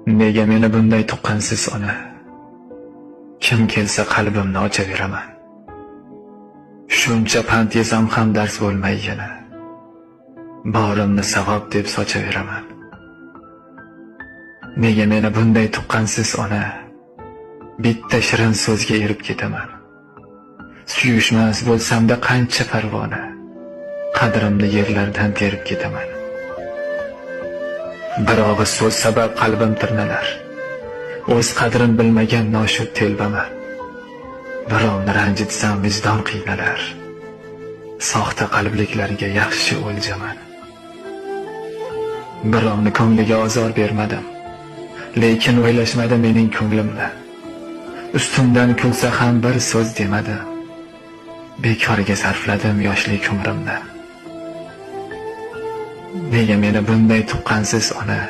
Nega meni bunday tuqqansiz ona? Kim kelsa qalbimni ochaveraman. Shuncha pand yesam ham dars bo'lmay yana. Borimni savob deb sochaveraman. Nega meni bunday tuqqansiz ona? Bitta shirin so'zga erib ketaman. Suyushmas bo'lsamda qancha parvona, qadrimni yerlardan terib ketaman. Bir og'iz so'z sabab qalbim tirnalar. O'z qadrin bilmagan noshud telbaman. Birovni ranjitsam vijdon qiynalar. Soxta qalbliklarga yaxshi o'ljaman. Birovni ko'ngliga ozor bermadim, lekin o'ylashmadi mening ko'nglimni. Ustimdan kulsa ham bir so'z demadim. Bekorga sarfladim yoshlik umrimni. Nega meni bunday tuqqansiz ona?